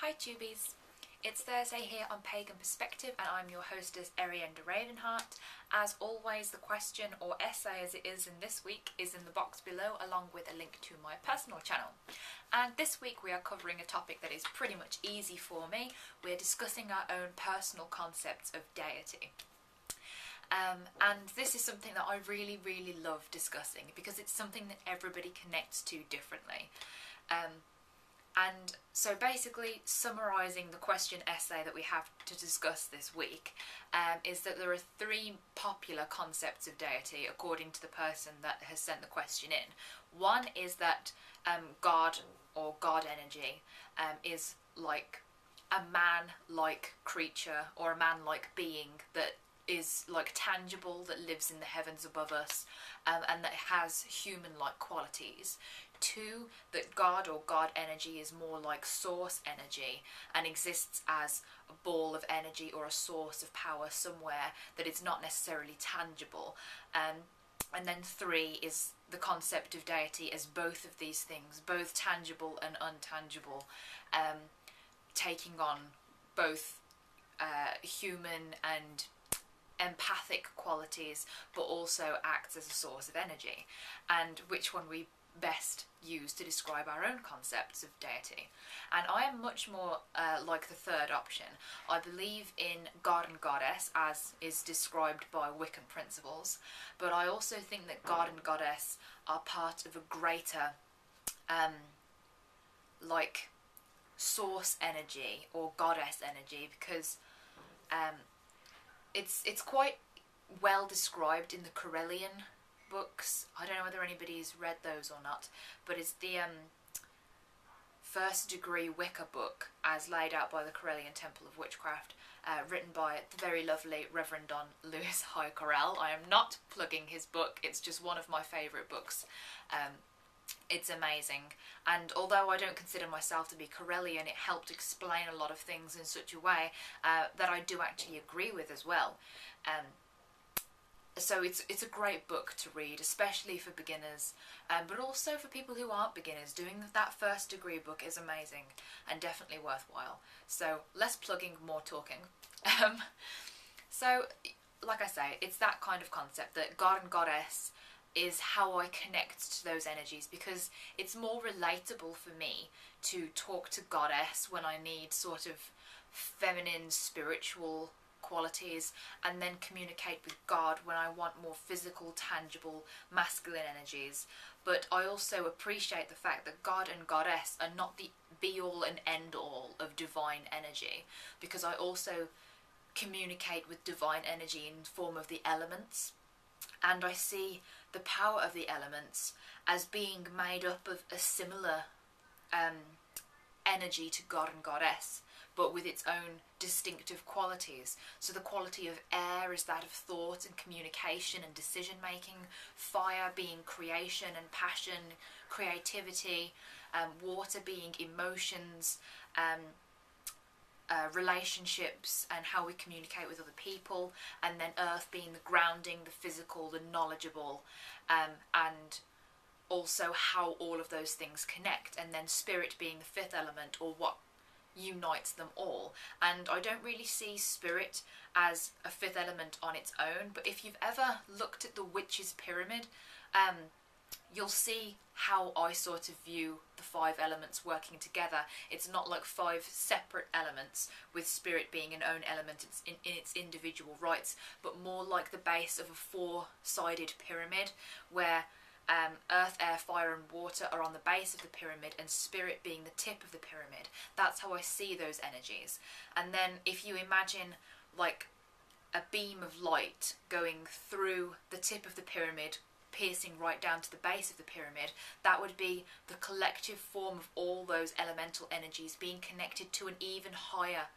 Hi Tubies! It's Thursday here on Pagan Perspective and I'm your hostess Arienda Ravenheart. As always, the question or essay as it is in this week is in the box below along with a link to my personal channel. And this week we are covering a topic that is pretty much easy for me. We're discussing our own personal concepts of deity. And this is something that I really love discussing because it's something that everybody connects to differently. And so basically summarising the question essay that we have to discuss this week is that there are three popular concepts of deity according to the person that has sent the question in. One is that God or God energy is like a man-like creature or a man-like being that is like tangible, that lives in the heavens above us and that has human-like qualities. Two, that God or God energy is more like source energy and exists as a ball of energy or a source of power somewhere that is not necessarily tangible. And then three is the concept of deity as both of these things, both tangible and untangible, taking on both human and empathic qualities, but also acts as a source of energy, and which one we best use to describe our own concepts of deity. And I am much more like the third option. I believe in God and Goddess as is described by Wiccan principles, but I also think that God and Goddess are part of a greater like source energy or goddess energy, because it's quite well described in the Corellian books. I don't know whether anybody's read those or not, but it's the first degree Wicca book as laid out by the Corellian Temple of Witchcraft, written by the very lovely Reverend Don Lewis High Corell. I am not plugging his book, it's just one of my favourite books. It's amazing, and although I don't consider myself to be Corellian, it helped explain a lot of things in such a way that I do actually agree with as well. So it's a great book to read, especially for beginners, but also for people who aren't beginners. Doing that first degree book is amazing and definitely worthwhile. So less plugging, more talking. So like I say, it's that kind of concept that God and Goddess is how I connect to those energies, because it's more relatable for me to talk to Goddess when I need sort of feminine spiritual qualities, and then communicate with God when I want more physical, tangible, masculine energies. But I also appreciate the fact that God and Goddess are not the be-all and end-all of divine energy, because I also communicate with divine energy in the form of the elements, and I see the power of the elements as being made up of a similar energy to God and Goddess, but with its own distinctive qualities. So the quality of air is that of thought and communication and decision making, fire being creation and passion, creativity, water being emotions, relationships and how we communicate with other people, and then earth being the grounding, the physical, the knowledgeable, and also how all of those things connect, and then spirit being the fifth element, or what unites them all. And I don't really see spirit as a fifth element on its own, but if you've ever looked at the witch's pyramid, you'll see how I sort of view the five elements working together. It's not like five separate elements with spirit being an own element in its individual rights, but more like the base of a four-sided pyramid where earth, air, fire and water are on the base of the pyramid, and spirit being the tip of the pyramid. That's how I see those energies. And then if you imagine like a beam of light going through the tip of the pyramid, piercing right down to the base of the pyramid, that would be the collective form of all those elemental energies being connected to an even higher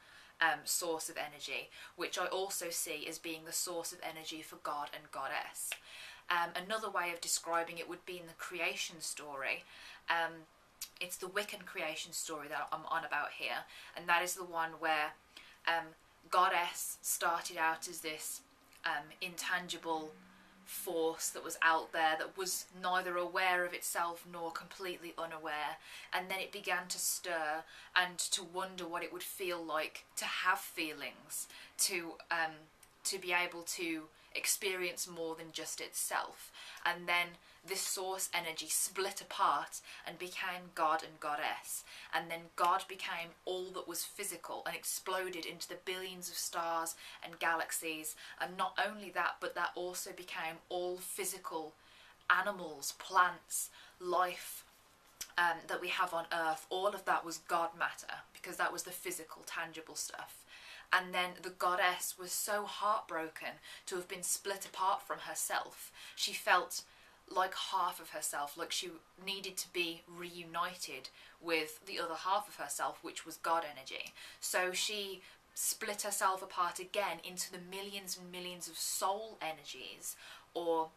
source of energy, which I also see as being the source of energy for God and Goddess. Another way of describing it would be in the creation story. It's the Wiccan creation story that I'm on about here, and that is the one where Goddess started out as this intangible force that was out there that was neither aware of itself nor completely unaware, and then it began to stir and to wonder what it would feel like to have feelings, to be able to experience more than just itself. And then this source energy split apart and became God and Goddess, and then God became all that was physical and exploded into the billions of stars and galaxies. And not only that, but that also became all physical animals, plants, life that we have on earth. All of that was God matter, because that was the physical, tangible stuff. And then the goddess was so heartbroken to have been split apart from herself. She felt like half of herself, like she needed to be reunited with the other half of herself, which was God energy. So she split herself apart again into the millions and millions of soul energies, or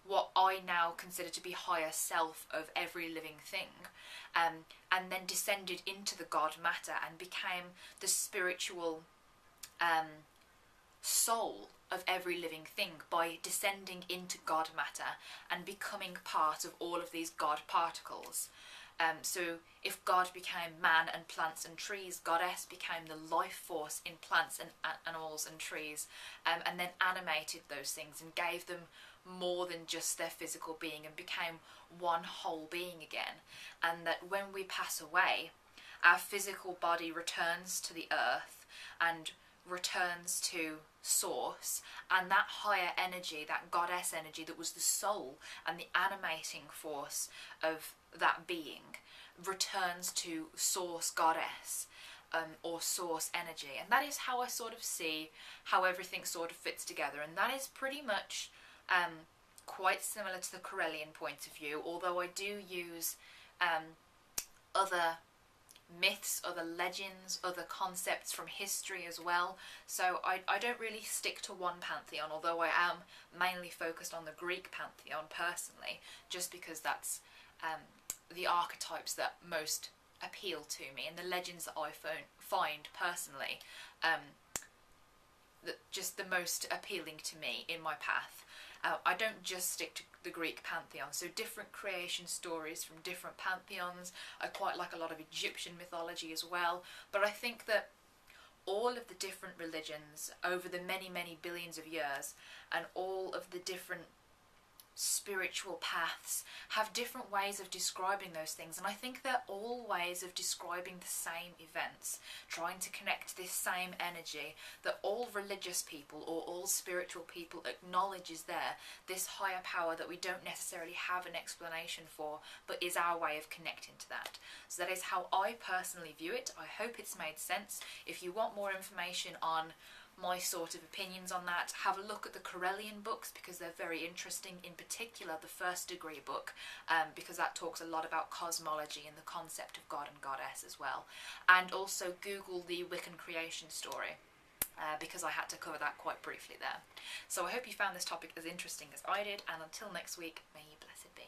what I now consider to be higher self of every living thing, and then descended into the God matter and became the spiritual soul of every living thing by descending into God matter and becoming part of all of these God particles. So if God became man and plants and trees, Goddess became the life force in plants and animals and trees, and then animated those things and gave them more than just their physical being and became one whole being again. And that when we pass away, our physical body returns to the earth and returns to source, and that higher energy, that goddess energy that was the soul and the animating force of that being, returns to source goddess, or source energy. And that is how I sort of see how everything sort of fits together, and that is pretty much quite similar to the Corellian point of view, although I do use other myths, other legends, other concepts from history as well. So I don't really stick to one pantheon, although I am mainly focused on the Greek pantheon personally, just because that's the archetypes that most appeal to me, and the legends that I find personally that just the most appealing to me in my path. I don't just stick to the Greek pantheon, so different creation stories from different pantheons. I quite like a lot of Egyptian mythology as well, but I think that all of the different religions over the many, many billions of years, and all of the different spiritual paths have different ways of describing those things, and I think they're all ways of describing the same events, trying to connect this same energy that all religious people or all spiritual people acknowledge is there, this higher power that we don't necessarily have an explanation for, but is our way of connecting to that. So that is how I personally view it. I hope it's made sense. If you want more information on my sort of opinions on that, have a look at the Corellian books, because they're very interesting, in particular the First Degree book, because that talks a lot about cosmology and the concept of God and Goddess as well. And also Google the Wiccan creation story, because I had to cover that quite briefly there. So I hope you found this topic as interesting as I did, and until next week, may you blessed be.